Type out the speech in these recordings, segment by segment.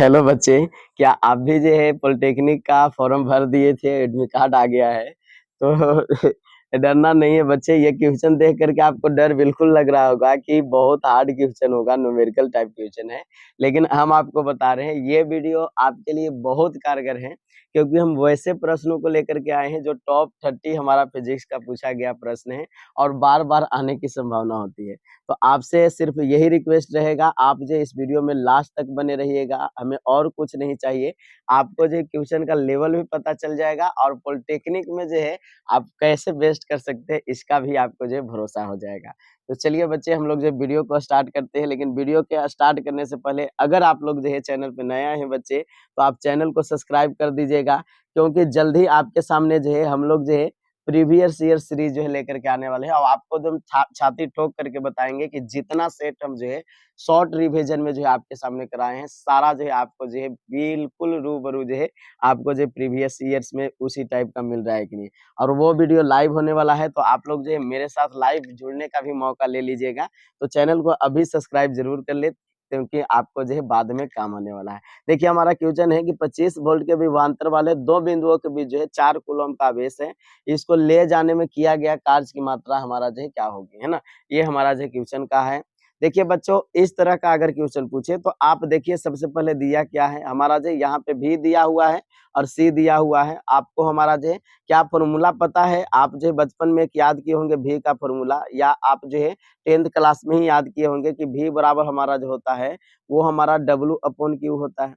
Hello बच्चे, क्या आप भी जो है पॉलिटेक्निक का फॉर्म भर दिए थे, एडमिट कार्ड आ गया है, तो डरना नहीं है बच्चे। ये क्वेश्चन देख कर के आपको डर बिल्कुल लग रहा होगा कि बहुत हार्ड क्वेश्चन होगा, न्यूमेरिकल टाइप क्वेश्चन है। लेकिन हम आपको बता रहे हैं, ये वीडियो आपके लिए बहुत कारगर है, क्योंकि हम वैसे प्रश्नों को लेकर के आए हैं जो टॉप 30 हमारा फिजिक्स का पूछा गया प्रश्न है और बार-बार आने की संभावना होती है। तो आपसे सिर्फ यही रिक्वेस्ट रहेगा, आप जो इस वीडियो में लास्ट तक बने रहिएगा, हमें और कुछ नहीं चाहिए। आपको जो क्वेश्चन का लेवल भी पता चल जाएगा और पॉलिटेक्निक में जो है आप कैसे बेस्ट कर सकते हैं, इसका भी आपको जो है भरोसा हो जाएगा। तो चलिए बच्चे, हम लोग जो वीडियो को स्टार्ट करते हैं, लेकिन वीडियो के स्टार्ट करने से पहले अगर आप लोग जो है चैनल पे नए आए हैं बच्चे, तो आप चैनल को सब्सक्राइब कर दीजिएगा, क्योंकि जल्द ही आपके सामने जो है हम लोग जो है प्रीवियस ईयर सीरीज जो है लेकर के आने वाले हैं और आपको एकदम छाती ठोक करके बताएँगे कि जितना सेट हम जो है शॉर्ट रिविजन में जो है आपके सामने कराए हैं, सारा जो है आपको जो है बिल्कुल रूबरू जो है आपको जो प्रीवियस ईयर्स में उसी टाइप का मिल रहा है कि नहीं। और वो वीडियो लाइव होने वाला है, तो आप लोग जो है मेरे साथ लाइव जुड़ने का भी मौका ले लीजिएगा। तो चैनल को अभी सब्सक्राइब ज़रूर कर ले, क्योंकि आपको जो है बाद में काम आने वाला है। देखिए, हमारा क्वेश्चन है कि 25 वोल्ट के विभवांतर वाले 2 बिंदुओं के बीच जो है 4 कूलम्ब का आवेश है। इसको ले जाने में किया गया कार्य की मात्रा हमारा जो है क्या होगी, है ना? ये हमारा जो क्वेश्चन का है। देखिए बच्चों, इस तरह का अगर क्वेश्चन पूछे तो आप देखिए सबसे पहले दिया क्या है, हमारा जो यहाँ पे भी दिया हुआ है और सी दिया हुआ है। आपको हमारा जो है क्या फ़ॉर्मूला पता है? आप जो है बचपन में एक याद किए होंगे भी का फ़ॉर्मूला, या आप जो है 10th क्लास में ही याद किए होंगे कि भी बराबर हमारा जो होता है, वो हमारा W/Q होता है।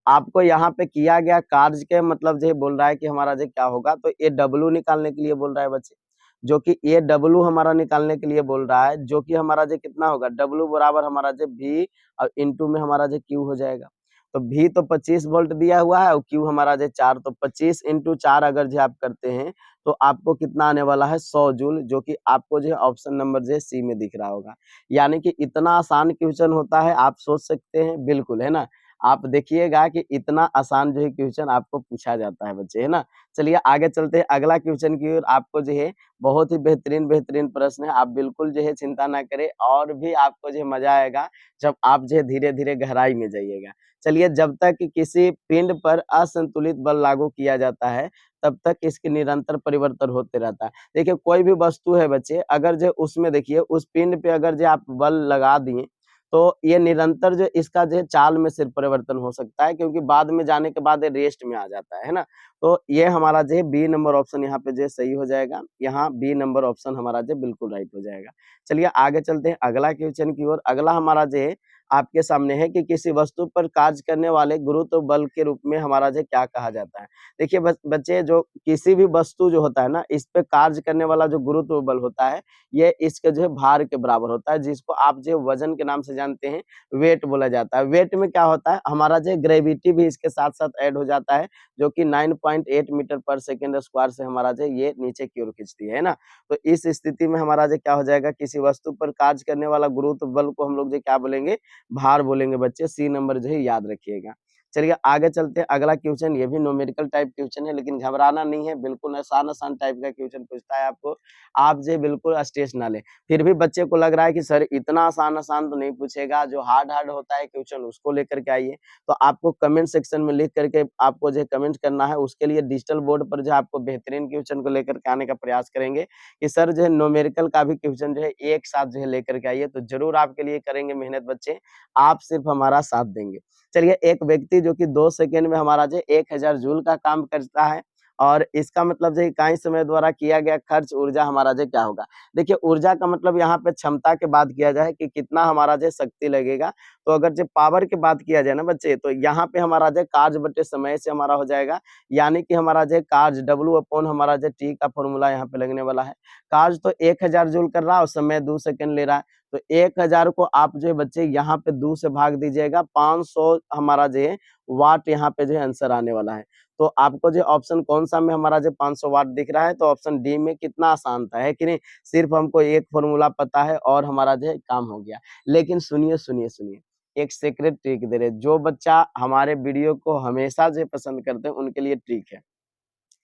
आपको यहाँ पे किया गया कार्य के मतलब जो है बोल रहा है कि हमारा जो क्या होगा, तो ये W निकालने के लिए बोल रहा है बच्चे, जो कि ये W हमारा निकालने के लिए बोल रहा है, जो कि हमारा जो कितना होगा, W बराबर हमारा जो V और इंटू में हमारा जो Q हो जाएगा। तो V तो 25 वोल्ट दिया हुआ है और Q हमारा जो 4, तो 25 इंटू 4 अगर जो आप करते हैं, तो आपको कितना आने वाला है 100 जूल, जो कि आपको जो है ऑप्शन नंबर जो है सी में दिख रहा होगा। यानी कि इतना आसान क्वेश्चन होता है, आप सोच सकते हैं, बिल्कुल, है ना? आप देखिएगा कि इतना आसान जो है क्वेश्चन आपको पूछा जाता है बच्चे, है ना? चलिए आगे चलते हैं अगला क्वेश्चन की ओर। आपको जो है बहुत ही बेहतरीन प्रश्न है, आप बिल्कुल जो है चिंता ना करें और भी आपको जो है मज़ा आएगा जब आप जो है धीरे-धीरे गहराई में जाइएगा। चलिए, जब तक कि किसी पिंड पर असंतुलित बल लागू किया जाता है, तब तक इसके निरंतर परिवर्तन होते रहता है। देखिए, कोई भी वस्तु है बच्चे, अगर जो उसमें देखिए उस पिंड पे अगर जो आप बल लगा दिए, तो ये निरंतर जो इसका जो है चाल में सिर्फ परिवर्तन हो सकता है, क्योंकि बाद में जाने के बाद ये रेस्ट में आ जाता है ना? तो ये हमारा जो है बी नंबर ऑप्शन यहाँ पे जो है सही हो जाएगा। यहाँ बी नंबर ऑप्शन हमारा जो है बिल्कुल राइट हो जाएगा। चलिए आगे चलते हैं अगला क्वेश्चन की ओर। अगला हमारा जो है आपके सामने है कि किसी वस्तु पर कार्य करने वाले गुरुत्व बल के रूप में हमारा जो है क्या कहा जाता है? देखिए बच्चे, जो किसी भी वस्तु जो होता है ना, इस पे कार्य करने वाला जो गुरुत्व बल होता है, ये इसके जो है भार के बराबर होता है, जिसको आप जो है वज़न के नाम से जानते हैं, वेट बोला जाता है। वेट में क्या होता है, हमारा जो है ग्रेविटी भी इसके साथ-साथ ऐड हो जाता है, जो कि 9.8 मीटर पर सेकंड स्क्वायर से हमारा जो है ये नीचे की ओर खींचती है ना? तो इस स्थिति में हमारा जो क्या हो जाएगा, किसी वस्तु पर कार्य करने वाला गुरुत्व बल को हम लोग जो क्या बोलेंगे, भार बोलेंगे बच्चे। सी नंबर जो है याद रखिएगा। चलिए आगे चलते हैं अगला क्वेश्चन, ये भी न्यूमेरिकल टाइप क्वेश्चन है, लेकिन घबराना नहीं है, बिल्कुल आसान-आसान टाइप का क्वेश्चन पूछता है आपको। आप जो है बिल्कुल स्ट्रेस ना लें। फिर भी बच्चे को लग रहा है कि सर इतना आसान-आसान तो नहीं पूछेगा, जो हार्ड-हार्ड होता है क्वेश्चन उसको लेकर के आइए। तो आपको कमेंट सेक्शन में लिख करके आपको जो है कमेंट करना है, उसके लिए डिजिटल बोर्ड पर जो है आपको बेहतरीन क्वेश्चन को लेकर के आने का प्रयास करेंगे कि सर जो है न्यूमेरिकल का भी क्वेश्चन जो है एक साथ जो है लेकर के आइए, तो ज़रूर आपके लिए करेंगे मेहनत बच्चे, आप सिर्फ हमारा साथ देंगे। चलिए, एक व्यक्ति जो कि 2 सेकंड में हमारा जो 1000 जूल का काम करता है, और इसका मतलब जो इकाई समय द्वारा किया गया खर्च ऊर्जा हमारा जो क्या होगा? देखिए, ऊर्जा का मतलब यहाँ पे क्षमता के बात किया जाए कि कितना हमारा जो शक्ति लगेगा। तो अगर जो पावर की बात किया जाए ना बच्चे, तो यहाँ पे हमारा जो कार्य बटे समय से हमारा हो जाएगा, यानी कि हमारा जो कार्य W अपॉन हमारा जो T का फॉर्मूला यहाँ पे लगने वाला है। कार्य तो 1000 जूल कर रहा है और समय 2 सेकंड ले रहा है, तो 1000 को आप जो है बच्चे यहाँ पे 2 से भाग दीजिएगा, 500 हमारा जो है वाट यहाँ पे जो है आंसर आने वाला है। तो आपको जो ऑप्शन कौन-सा में हमारा जो 500 वाट दिख रहा है, तो ऑप्शन डी में कितना आसान था, है कि नहीं? सिर्फ हमको एक फ़ॉर्मूला पता है और हमारा जो है काम हो गया। लेकिन सुनिए, एक सीक्रेट ट्रिक दे रहे हैं, जो बच्चा हमारे वीडियो को हमेशा जो है पसंद करते हैं, उनके लिए ट्रिक है।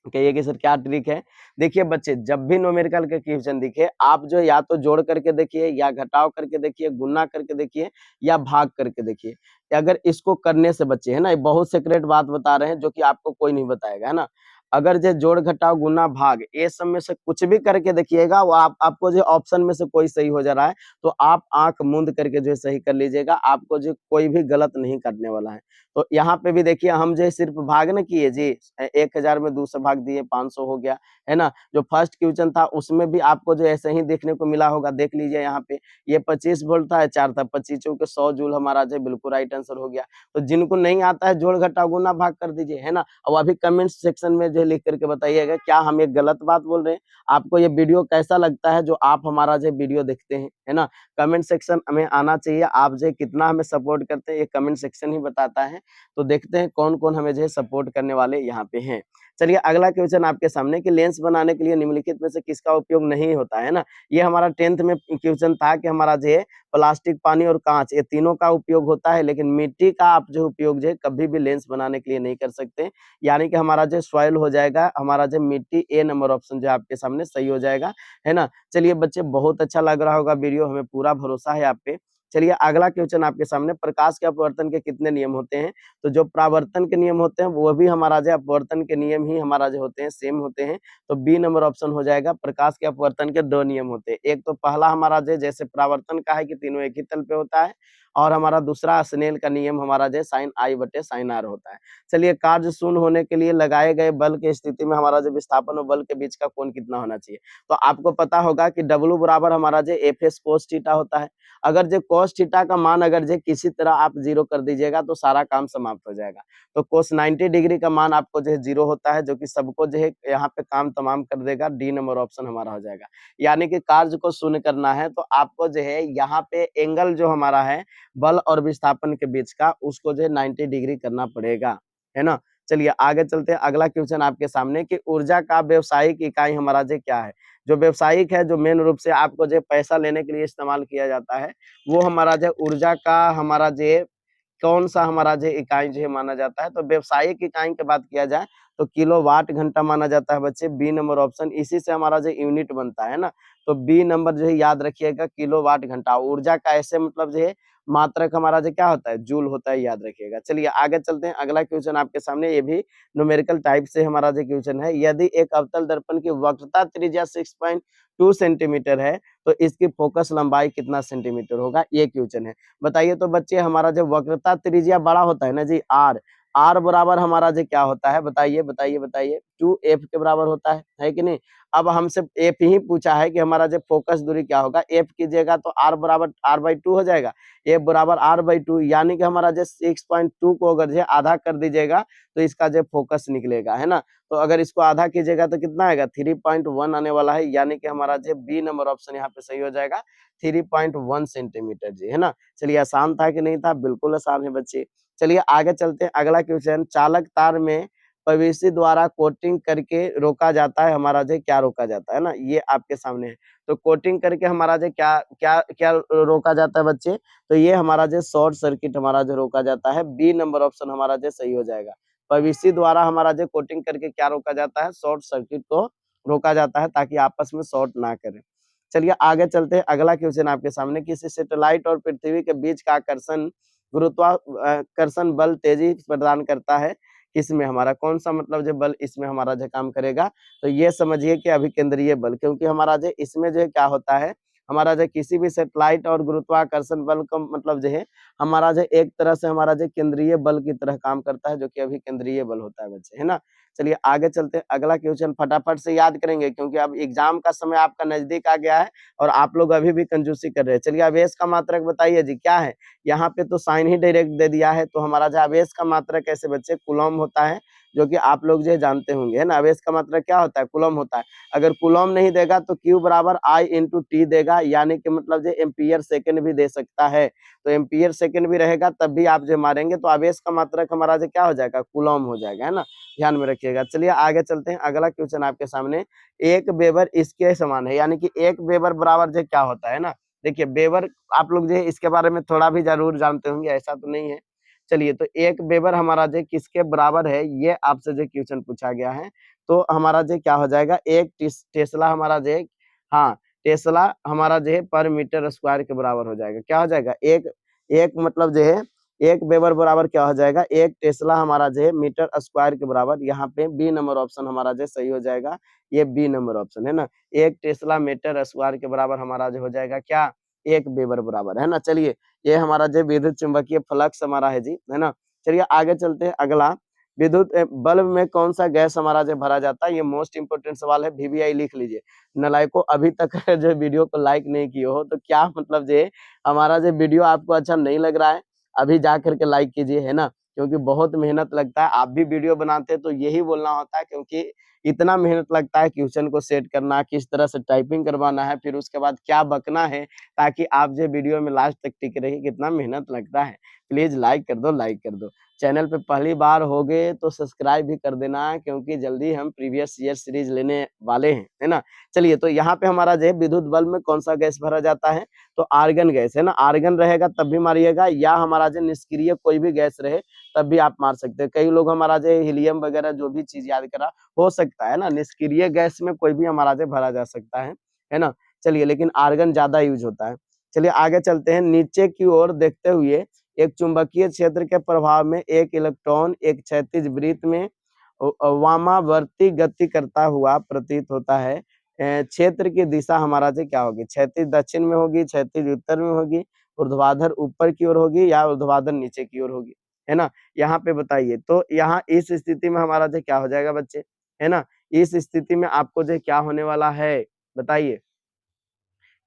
कहिए कि सर क्या ट्रिक है? देखिए बच्चे, जब भी न्यूमेरिकल के क्वेश्चन दिखे, आप जो या तो जोड़ करके देखिए, या घटाव करके देखिए, गुणा करके देखिए, या भाग करके देखिए। अगर इसको करने से बच्चे, है ना, ये बहुत सीक्रेट बात बता रहे हैं जो कि आपको कोई नहीं बताएगा, है ना। अगर जो जोड़, घटाव, गुणा, भाग ये सब में से कुछ भी करके देखिएगा, वो आपको जो ऑप्शन में से कोई सही हो जा रहा है, तो आप आँख मूंद करके जो है सही कर लीजिएगा, आपको जो कोई भी गलत नहीं करने वाला है। तो यहाँ पे भी देखिए, हम जो है सिर्फ भाग ना किए जी, 1000 में 2 से भाग दिए, 500 हो गया, है ना। जो फर्स्ट क्वेश्चन था उसमें भी आपको जो ऐसे ही देखने को मिला होगा, देख लीजिए यहाँ पे, ये 25 वोल्ट था, 4 था, 25 चौके 100 जूल हमारा जो है बिल्कुल राइट आंसर हो गया। तो जिनको नहीं आता है जोड़, घटाव, गुणा, भाग कर दीजिए, है ना। और अभी कमेंट सेक्शन में जो है लिख करके बताइएगा, क्या हम एक गलत बात बोल रहे हैं? आपको ये वीडियो कैसा लगता है जो आप हमारा जो वीडियो देखते हैं, है ना। कमेंट सेक्शन हमें आना चाहिए, आप जो है कितना हमें सपोर्ट करते हैं, ये कमेंट सेक्शन ही बताता है। तो देखते हैं कौन-कौन हमें जो है सपोर्ट करने वाले यहाँ पे हैं। चलिए अगला क्वेश्चन आपके सामने कि लेंस बनाने के लिए निम्नलिखित में से किसका उपयोग नहीं होता है ना? ये हमारा 10th में क्वेश्चन था कि हमारा जो है प्लास्टिक, पानी और काँच, ये तीनों का उपयोग होता है, लेकिन मिट्टी का आप जो उपयोग जो है कभी भी लेंस बनाने के लिए नहीं कर सकते। यानी कि हमारा जो सॉइल हो जाएगा, हमारा जो मिट्टी, ए नंबर ऑप्शन जो है आपके सामने सही हो जाएगा, है ना? चलिए बच्चे, बहुत अच्छा लग रहा होगा वीडियो, हमें पूरा भरोसा है आप पे। चलिए अगला क्वेश्चन आपके सामने, प्रकाश के अपवर्तन के कितने नियम होते हैं? तो जो परावर्तन के नियम होते हैं वो भी हमारा जो अपवर्तन के नियम ही हमारा जो होते हैं सेम होते हैं। तो बी नंबर ऑप्शन हो जाएगा, प्रकाश के अपवर्तन के 2 नियम होते हैं। एक तो पहला हमारा जो जैसे परावर्तन का है कि तीनों एक ही तल पे होता है, और हमारा दूसरा स्नेल का नियम हमारा जो साइन आई बटे साइन आर होता है। चलिए, कार्य शून्य होने के लिए लगाए गए बल की स्थिति में हमारा जो विस्थापन और बल के बीच का कोण कितना होना चाहिए? तो आपको पता होगा कि डब्ल्यू बराबर हमारा जो एफ एस कोस थीटा होता है। अगर जो cos थीटा का मान अगर जो किसी तरह आप 0 कर दीजिएगा तो सारा काम समाप्त हो जाएगा। तो cos 90 डिग्री का मान आपको जो है 0 होता है, जो कि सबको जो है यहाँ पे काम तमाम कर देगा। डी नंबर ऑप्शन हमारा हो जाएगा। यानी कि कार्य को शून्य करना है तो आपको जो है यहाँ पे एंगल जो हमारा है बल और विस्थापन के बीच का, उसको जो है 90 डिग्री करना पड़ेगा, है ना। चलिए आगे चलते हैं, अगला क्वेश्चन आपके सामने कि ऊर्जा का व्यावसायिक इकाई हमारा जो क्या है? जो व्यावसायिक है, जो मेन रूप से आपको जो पैसा लेने के लिए इस्तेमाल किया जाता है, वो हमारा जो ऊर्जा का हमारा जो कौन-सा हमारा जो इकाई जो है माना जाता है? तो व्यावसायिक इकाई की बात किया जाए तो किलोवाट घंटा माना जाता है बच्चे, बी नंबर ऑप्शन, इसी से हमारा जो यूनिट बनता है ना, तो बी नंबर जो है याद रखिएगा, किलोवाट घंटा। ऊर्जा का ऐसे मतलब जो है मात्रक हमारा जो क्या होता है? जूल होता है, याद रखिएगा। चलिए आगे चलते हैं, अगला क्वेश्चन आपके सामने, ये भी न्यूमेरिकल टाइप से हमारा जो क्वेश्चन है, यदि एक अवतल दर्पण की वक्रता त्रिज्या 6.2 सेंटीमीटर है, तो इसकी फोकस लंबाई कितना सेंटीमीटर होगा? ये क्वेश्चन है। बताइए तो बच्चे, हमारा जो वक्रता त्रिज्या बड़ा होता है ना जी, आर, आर बराबर हमारा जो क्या होता है? बताइए, बताइए, बताइए। 2f के बराबर होता है कि नहीं? अब हमसे एफ ही पूछा है कि हमारा जो फोकस दूरी क्या होगा? एफ कीजिएगा तो आर बराबर r/2 हो जाएगा। एफ बराबर r/2, यानी कि हमारा जो 6.2 को अगर जो आधा कर दीजिएगा तो इसका जो फोकस निकलेगा, है ना। तो अगर इसको आधा कीजिएगा तो कितना आएगा? 3.1 आने वाला है, यानी कि हमारा जो बी नंबर ऑप्शन यहाँ पे सही हो जाएगा, 3.1 सेंटीमीटर जी, है ना। चलिए, आसान था कि नहीं था? बिल्कुल आसान है बच्चे। चलिए आगे चलते हैं, अगला क्वेश्चन, चालक तार में पीवीसी द्वारा कोटिंग करके रोका जाता है, हमारा जो क्या रोका जाता है ना, ये आपके सामने है। तो कोटिंग करके हमारा जो क्या क्या क्या रोका जाता है बच्चे? तो ये हमारा जो शॉर्ट सर्किट हमारा जो रोका जाता है, बी नंबर ऑप्शन हमारा जो सही हो जाएगा। पीवीसी द्वारा हमारा जो कोटिंग करके क्या रोका जाता है? शॉर्ट सर्किट को रोका जाता है, ताकि आपस में शॉर्ट ना करें। चलिए आगे चलते हैं, अगला क्वेश्चन आपके सामने, किसी सैटेलाइट और पृथ्वी के बीच का आकर्षण गुरुत्वाकर्षण बल तेजी प्रदान करता है, किसमें हमारा कौन-सा मतलब जो बल इसमें हमारा जो काम करेगा? तो ये समझिए कि अभिकेंद्रीय बल, क्योंकि हमारा जो इसमें जो क्या होता है, हमारा जो किसी भी सैटेलाइट और गुरुत्वाकर्षण बल का मतलब जो है, हमारा जो एक तरह से हमारा जो केंद्रीय बल की तरह काम करता है, जो कि अभिकेंद्रीय बल होता है बच्चे, है ना। चलिए आगे चलते हैं, अगला क्वेश्चन फटाफट से याद करेंगे, क्योंकि अब एग्जाम का समय आपका नजदीक आ गया है और आप लोग अभी भी कंजूसी कर रहे हैं। चलिए, आवेश का मात्रक बताइए जी, क्या है? यहाँ पे तो साइन ही डायरेक्ट दे दिया है, तो हमारा जो आवेश का मात्रक कैसे बच्चे? कूलम्ब होता है, जो कि आप लोग जो है जानते होंगे, है ना। आवेश का मात्रक क्या होता है? कूलम्ब होता है। अगर कूलम्ब नहीं देगा तो Q बराबर I इंटू टी देगा, यानी कि मतलब जो एम्पीयर सेकंड भी दे सकता है। तो एम्पीयर सेकंड भी रहेगा तब भी आप जो मारेंगे, तो आवेश का मात्रक हमारा जो क्या हो जाएगा? कूलम्ब हो जाएगा, है ना। ध्यान में रखिएगा। चलिए आगे चलते हैं, अगला क्वेश्चन आपके सामने, 1 वेबर इसके समान है, यानी कि 1 वेबर बराबर जो क्या होता है ना। देखिए वेबर, आप लोग जो है इसके बारे में थोड़ा भी जरूर जानते होंगे, ऐसा तो नहीं है। चलिए तो 1 वेबर हमारा जो किसके बराबर है, ये आपसे जो क्वेश्चन पूछा गया है। तो हमारा जो क्या हो जाएगा, 1 टेस्ला हमारा जो हाँ, टेस्ला हमारा जो है पर मीटर स्क्वायर के बराबर हो जाएगा। क्या हो जाएगा, 1 1 मतलब जो है 1 वेबर बराबर क्या हो जाएगा, 1 टेस्ला हमारा जो है मीटर स्क्वायर के बराबर। यहाँ पे बी नंबर ऑप्शन हमारा जो सही हो जाएगा, ये बी नंबर ऑप्शन है ना। 1 टेस्ला मीटर स्क्वायर के बराबर हमारा जो हो जाएगा क्या, 1 वेबर बराबर है ना। चलिए ये हमारा जो विद्युत चुंबकीय फ्लक्स हमारा है जी, है ना। चलिए आगे चलते हैं अगला, विद्युत बल्ब में कौन सा गैस हमारा जो भरा जाता है, ये मोस्ट इंपोर्टेंट सवाल है, वीवीआई लिख लीजिए। नालायकों अभी तक जो वीडियो को लाइक नहीं किए हो तो क्या मतलब जो हमारा जो वीडियो आपको अच्छा नहीं लग रहा है, अभी जा करके लाइक कीजिए, है ना। क्योंकि बहुत मेहनत लगता है, आप भी वीडियो बनाते हैं तो यही बोलना होता है, क्योंकि इतना मेहनत लगता है क्वेश्चन को सेट करना, किस तरह से टाइपिंग करवाना है, फिर उसके बाद क्या बकना है ताकि आप जो वीडियो में लास्ट तक टिके रहिए, कितना मेहनत लगता है। प्लीज लाइक कर दो, लाइक कर दो। चैनल पे पहली बार होगे तो सब्सक्राइब भी कर देना, क्योंकि जल्दी हम प्रीवियस ईयर सीरीज लेने वाले हैं, है ना। चलिए तो यहाँ पे हमारा जो है विद्युत बल्ब में कौन सा गैस भरा जाता है, तो आर्गन गैस, है ना। आर्गन रहेगा तब भी मारिएगा, या हमारा जो निष्क्रिय कोई भी गैस रहे तब भी आप मार सकते हैं। कई लोग हमारा जो हीलियम वगैरह जो भी चीज याद करा हो सकता है ना, निष्क्रिय गैस में कोई भी हमारा जो भरा जा सकता है ना। चलिए लेकिन आर्गन ज्यादा यूज होता है। चलिए आगे चलते हैं, नीचे की ओर देखते हुए एक चुंबकीय क्षेत्र के प्रभाव में एक इलेक्ट्रॉन एक क्षैतिज वृत्त में वामावर्ती गति करता हुआ प्रतीत होता है। क्षेत्र की दिशा हमारा जो क्या होगी, क्षैतिज दक्षिण में होगी, क्षैतिज उत्तर में होगी, ऊर्ध्वाधर ऊपर की ओर होगी, या ऊर्ध्वाधर नीचे की ओर होगी, है ना। यहाँ पे बताइए, तो यहाँ इस स्थिति में हमारा जो क्या हो जाएगा बच्चे, है ना। इस स्थिति में आपको जो क्या होने वाला है, बताइए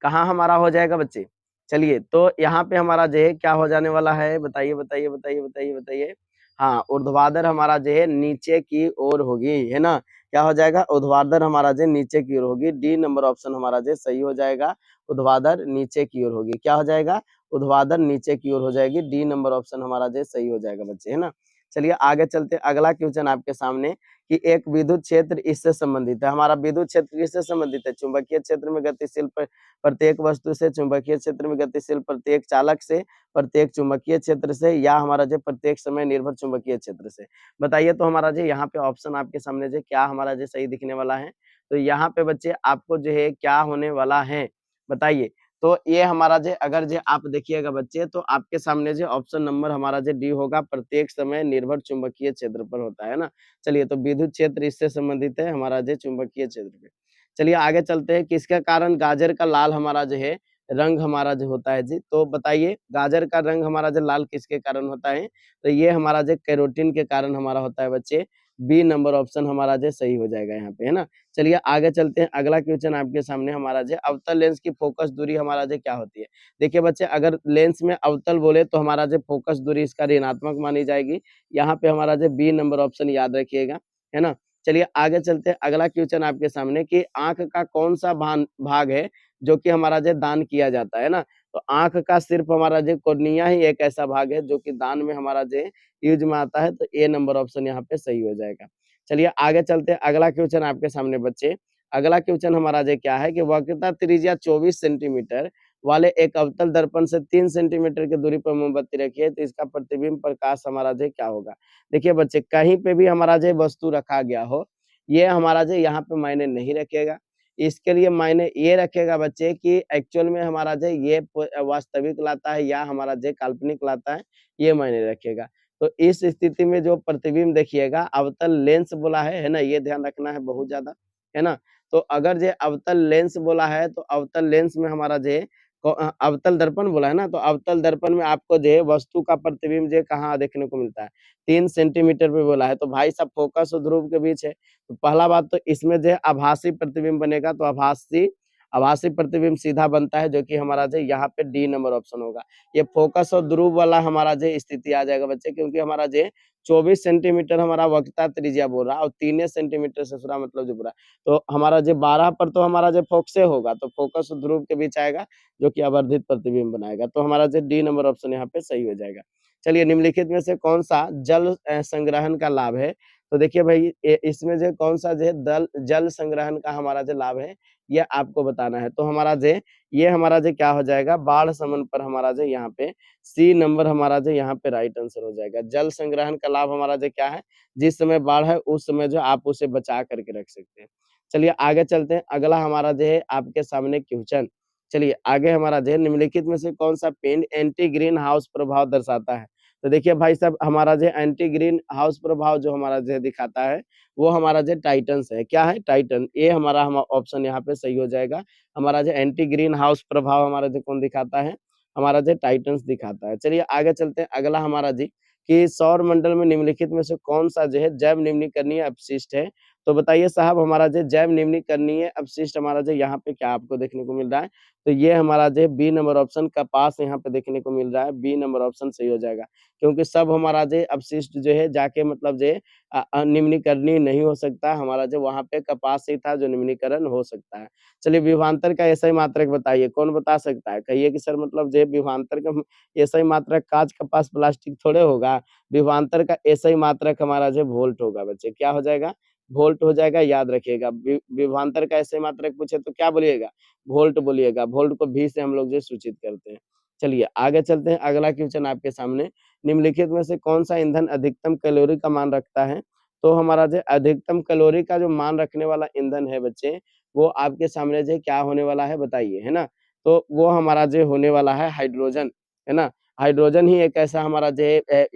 कहाँ हमारा हो जाएगा बच्चे। चलिए तो यहाँ पे हमारा जो है क्या हो जाने वाला है, बताइए बताइए बताइए बताइए बताइए। हाँ, ऊर्ध्वाधर हमारा जो है नीचे की ओर होगी, है ना। क्या हो जाएगा, ऊर्ध्वाधर हमारा जो नीचे की ओर होगी, डी नंबर ऑप्शन हमारा जो सही हो जाएगा। ऊर्ध्वाधर नीचे की ओर होगी, क्या हो जाएगा, ऊर्ध्वाधर नीचे की ओर हो जाएगी, डी नंबर ऑप्शन हमारा जो सही हो जाएगा बच्चे, है ना। चलिए आगे चलते, अगला क्वेश्चन आपके सामने कि एक विद्युत क्षेत्र इससे संबंधित है। हमारा विद्युत क्षेत्र किससे संबंधित है, चुंबकीय क्षेत्र में गतिशील प्रत्येक वस्तु से, चुंबकीय क्षेत्र में गतिशील प्रत्येक चालक से, प्रत्येक चुंबकीय क्षेत्र से, या हमारा जो प्रत्येक समय निर्भर चुंबकीय क्षेत्र से। बताइए तो हमारा जो यहाँ पे ऑप्शन आपके सामने जो क्या हमारा जो सही दिखने वाला है, तो यहाँ पे बच्चे आपको जो है क्या होने वाला है, बताइए। तो ये हमारा जो अगर जो आप देखिएगा बच्चे, तो आपके सामने जो ऑप्शन नंबर हमारा जो डी होगा, प्रत्येक समय निर्भर चुंबकीय क्षेत्र पर होता है ना। चलिए तो विद्युत क्षेत्र इससे संबंधित है हमारा जो चुंबकीय क्षेत्र पे। चलिए आगे चलते हैं, किसके कारण गाजर का लाल हमारा जो है रंग हमारा जो होता है जी, तो बताइए गाजर का रंग हमारा जो लाल किसके कारण होता है, तो ये हमारा जो कैरोटीन के कारण हमारा होता है बच्चे। बी नंबर ऑप्शन हमारा जो सही हो जाएगा यहाँ पे, है ना। चलिए आगे चलते हैं, अगला क्वेश्चन आपके सामने हमारा जो अवतल लेंस की फोकस दूरी हमारा जो क्या होती है। देखिए बच्चे, अगर लेंस में अवतल बोले तो हमारा जो फोकस दूरी इसका ऋणात्मक मानी जाएगी। यहाँ पे हमारा जो बी नंबर ऑप्शन याद रखिएगा, है ना। चलिए आगे चलते हैं, अगला क्वेश्चन आपके सामने कि आंख का कौन सा भाग है जो कि हमारा जो दान किया जाता है ना। तो आंख का सिर्फ हमारा जो कोर्निया ही एक ऐसा भाग है जो कि दान में हमारा जो यूज में आता है, तो ए नंबर ऑप्शन यहाँ पे सही हो जाएगा। चलिए आगे चलते हैं, अगला क्वेश्चन आपके सामने बच्चे। अगला क्वेश्चन हमारा जो क्या है कि वक्रता त्रिज्या 24 सेंटीमीटर वाले एक अवतल दर्पण से 3 सेंटीमीटर की दूरी पर मोमबत्ती रखी है, तो इसका प्रतिबिंब प्रकाश हमारा जो क्या होगा। देखिए बच्चे, कहीं पे भी हमारा जो वस्तु रखा गया हो, ये हमारा जो यहाँ पे मायने नहीं रखेगा। इसके लिए मायने ये रखेगा बच्चे कि एक्चुअल में हमारा जो ये वास्तविक लाता है या हमारा जो काल्पनिक लाता है, ये मायने रखेगा। तो इस स्थिति में जो प्रतिबिंब देखिएगा, अवतल लेंस बोला है ना, ये ध्यान रखना है बहुत ज्यादा, है ना। तो अगर जो अवतल लेंस बोला है, तो अवतल लेंस में हमारा जो अवतल दर्पण बोला है ना, तो अवतल दर्पण में आपको जो है वस्तु का प्रतिबिंब जो कहाँ देखने को मिलता है, 3 सेंटीमीटर पे बोला है। तो भाई साहब, फोकस और ध्रुव के बीच है, तो पहला बात तो इसमें जो है आभासी प्रतिबिंब बनेगा, तो आभासी आभासी प्रतिबिंब सीधा बनता है, जो कि हमारा जो यहाँ पे डी नंबर ऑप्शन होगा। ये फोकस और ध्रुव वाला हमारा जो स्थिति आ जाएगा बच्चे, क्योंकि हमारा जो 24 सेंटीमीटर हमारा वक्रता त्रिज्या बोल रहा है, और 3 सेंटीमीटर से पूरा मतलब जो पूरा, तो हमारा जो 12 पर तो हमारा जो फोकसे होगा, तो फोकस और ध्रुव के बीच आएगा, जो कि आवर्धित प्रतिबिंब बनाएगा। तो हमारा जो डी नंबर ऑप्शन यहाँ पे सही हो जाएगा। चलिए, निम्नलिखित में से कौन सा जल संग्रहण का लाभ है, तो देखिए भाई इसमें जो कौन सा जो है जल संग्रहण का हमारा जो लाभ है, ये आपको बताना है। तो हमारा जो ये हमारा जो क्या हो जाएगा, बाढ़ शमन पर हमारा जो यहाँ पे सी नंबर हमारा जो यहाँ पे राइट आंसर हो जाएगा। जल संग्रहण का लाभ हमारा जो क्या है, जिस समय बाढ़ है उस समय जो आप उसे बचा करके रख सकते हैं। चलिए आगे चलते हैं, अगला हमारा जो है आपके सामने क्वेश्चन। चलिए आगे हमारा जो है निम्नलिखित में से कौन सा पेड़ एंटी ग्रीन हाउस प्रभाव दर्शाता है? तो देखिए भाई साहब, हमारा जो एंटी ग्रीन हाउस प्रभाव जो हमारा जो दिखाता है, वो हमारा जो टाइटन्स है। क्या है? टाइटन। ये हमारा ऑप्शन यहाँ पे सही हो जाएगा। हमारा जो एंटी ग्रीन हाउस प्रभाव हमारा जो कौन दिखाता है? हमारा जो टाइटन्स दिखाता है। चलिए आगे चलते हैं, अगला हमारा जी कि सौर मंडल में निम्नलिखित में से कौन-सा जो है जैव निम्नीकरणीय अपशिष्ट है? तो बताइए साहब, हमारा जो जैव निम्नीकरणीय अपशिष्ट हमारा जो यहाँ पे क्या आपको देखने को मिल रहा है? तो ये हमारा जो है बी नंबर ऑप्शन कपास यहाँ पे देखने को मिल रहा है। बी नंबर ऑप्शन सही हो जाएगा। क्योंकि सब हमारा जो अपशिष्ट जो है जाके मतलब जो निम्नीकरणीय नहीं हो सकता। हमारा जो वहाँ पे कपास ही था जो निम्नीकरण हो सकता है। चलिए विभवांतर का एसआई मात्रक बताइए, कौन बता सकता है? कहिए कि सर मतलब जो विभवांतर का एसआई मात्रक काँच, कपास, प्लास्टिक थोड़े होगा। विभवांतर का एसआई मात्रक हमारा जो वोल्ट होगा बच्चे। क्या हो जाएगा? वोल्ट हो जाएगा, याद रखिएगा। विभवांतर का एसआई मात्रक पूछे तो क्या बोलिएगा? वोल्ट बोलिएगा। वोल्ट को भी से हम लोग जो सूचित करते हैं। चलिए आगे चलते हैं, अगला क्वेश्चन आपके सामने। निम्नलिखित में से कौन-सा ईंधन अधिकतम कैलोरी का मान रखता है? तो हमारा जो अधिकतम कैलोरी का जो मान रखने वाला ईंधन है बच्चे, वो आपके सामने जो क्या होने वाला है बताइए, है ना? तो वो हमारा जो होने वाला है हाइड्रोजन, है ना? हाइड्रोजन ही एक ऐसा हमारा जो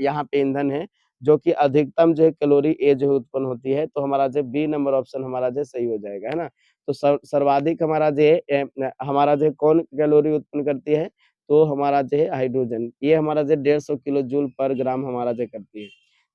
यहाँ पे ईंधन है, जो कि अधिकतम जो कैलोरी ये जो उत्पन्न होती है, तो हमारा जो बी नंबर ऑप्शन हमारा जो सही हो जाएगा, है ना? तो सर्वाधिक हमारा जो हमारा जो कौन कैलोरी उत्पन्न करती है? तो हमारा जो है हाइड्रोजन। ये हमारा जो 150 किलो जूल पर ग्राम हमारा जो करती है।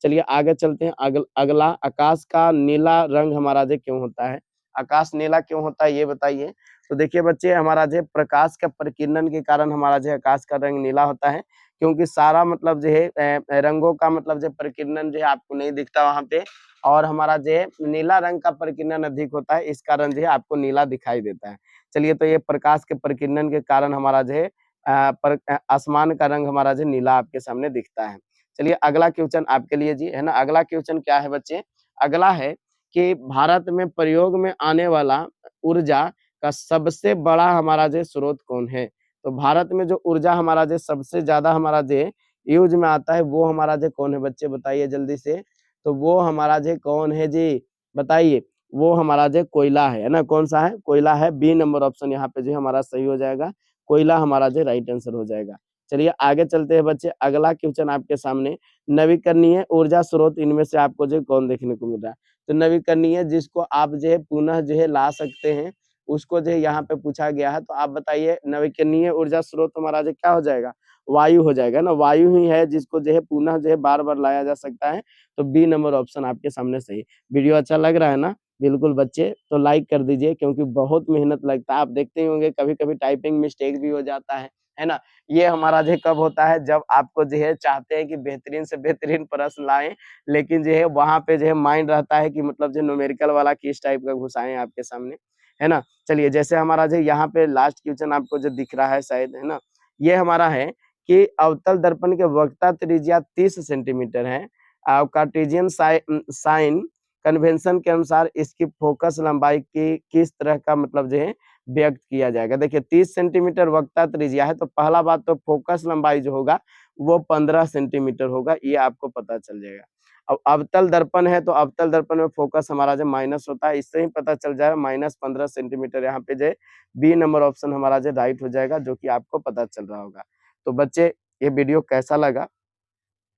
चलिए आगे चलते हैं, अगला आकाश का नीला रंग हमारा जो क्यों होता है? आकाश नीला क्यों होता है ये बताइए? तो देखिए बच्चे, हमारा जो प्रकाश का प्रकीर्णन के कारण हमारा जो आकाश का रंग नीला होता है, क्योंकि सारा मतलब जो है रंगों का मतलब जो प्रकीर्णन जो है आपको नहीं दिखता वहाँ पे, और हमारा जो है नीला रंग का प्रकीर्णन अधिक होता है, इस कारण जो है आपको नीला दिखाई देता है। चलिए तो ये प्रकाश के प्रकीर्णन के कारण हमारा जो है आसमान का रंग हमारा जो नीला आपके सामने दिखता है। चलिए अगला क्वेश्चन आपके लिए जी, है ना? अगला क्वेश्चन क्या है बच्चे? अगला है कि भारत में प्रयोग में आने वाला ऊर्जा का सबसे बड़ा हमारा जो स्रोत कौन है? तो भारत में जो ऊर्जा हमारा जो सबसे ज़्यादा हमारा जो यूज़ में आता है, वो हमारा जो कौन है बच्चे बताइए जल्दी से? तो वो हमारा जो कौन है जी? बताइए। वो हमारा जो कोयला है ना? कौन-सा है? कोयला है। बी नंबर ऑप्शन यहाँ पे जो हमारा सही हो जाएगा। कोयला हमारा जो राइट आंसर हो जाएगा। चलिए आगे चलते हैं बच्चे, अगला क्वेश्चन आपके सामने। नवीकरणीय ऊर्जा स्रोत इनमें से आपको जो कौन देखने को मिल रहा है? तो नवीकरणीय जिसको आप जो है पुनः जो है ला सकते हैं, उसको जो है यहाँ पे पूछा गया है। तो आप बताइए नवीकरणीय ऊर्जा स्रोत हमारा जो क्या हो जाएगा? वायु हो जाएगा ना? वायु ही है जिसको जो है पुनः जो है बार-बार लाया जा सकता है। तो बी नंबर ऑप्शन आपके सामने सही। वीडियो अच्छा लग रहा है ना? बिल्कुल बच्चे, तो लाइक कर दीजिए, क्योंकि बहुत मेहनत लगता है। आप देखते ही होंगे कभी-कभी टाइपिंग मिस्टेक भी हो जाता है ना? ये हमारा जो कब होता है, जब आपको जो है चाहते हैं कि बेहतरीन से बेहतरीन प्रश्न लाएँ, लेकिन जो है वहाँ पे जो है माइंड रहता है कि मतलब जो न्यूमेरिकल वाला किस टाइप का घुसाएँ आपके सामने, है ना? चलिए जैसे हमारा जो यहाँ पे लास्ट क्वेश्चन आपको जो दिख रहा है शायद, है ना? ये हमारा है कि अवतल दर्पण के वक्रता त्रिज्या 30 सेंटीमीटर है। कार्टेशियन साइन कन्वेंशन के अनुसार इसकी फोकस लंबाई की किस तरह का मतलब जो है व्यक्त किया जाएगा। देखिए 30 सेंटीमीटर वक्रता त्रिज्या है, तो पहला बात तो फोकस लंबाई जो होगा वो 15 सेंटीमीटर होगा, ये आपको पता चल जाएगा। अब अवतल दर्पण है, तो अवतल दर्पण में फोकस हमारा जो माइनस होता है, इससे ही पता चल जाएगा -15 सेंटीमीटर। यहाँ पे जो है बी नंबर ऑप्शन हमारा जो राइट हो जाएगा, जो कि आपको पता चल रहा होगा। तो बच्चे, ये वीडियो कैसा लगा?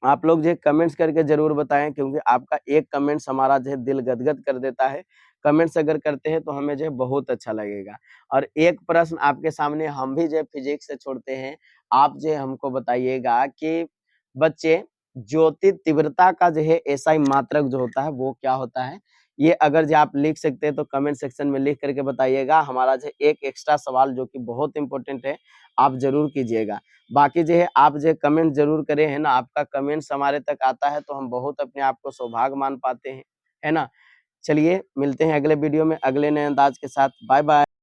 आप लोग जो है कमेंट्स करके ज़रूर बताएँ, क्योंकि आपका एक कमेंट्स हमारा जो है दिल गदगद कर देता है। कमेंट्स अगर करते हैं तो हमें जो है बहुत अच्छा लगेगा। और एक प्रश्न आपके सामने हम भी जो है फिज़िक्स से छोड़ते हैं। आप जो है हमको बताइएगा कि बच्चे, ज्योति तीव्रता का जो है एसआई मात्रक जो होता है वो क्या होता है? ये अगर जो आप लिख सकते हैं तो कमेंट सेक्शन में लिख करके बताइएगा। हमारा जो एक एक्स्ट्रा सवाल जो कि बहुत इम्पोर्टेंट है, आप ज़रूर कीजिएगा। बाकी जो है आप जो है कमेंट ज़रूर करें, है ना? आपका कमेंट्स हमारे तक आता है तो हम बहुत अपने आप को सौभाग्य मान पाते हैं, है ना? चलिए मिलते हैं अगले वीडियो में अगले नए अंदाज के साथ। बाय-बाय।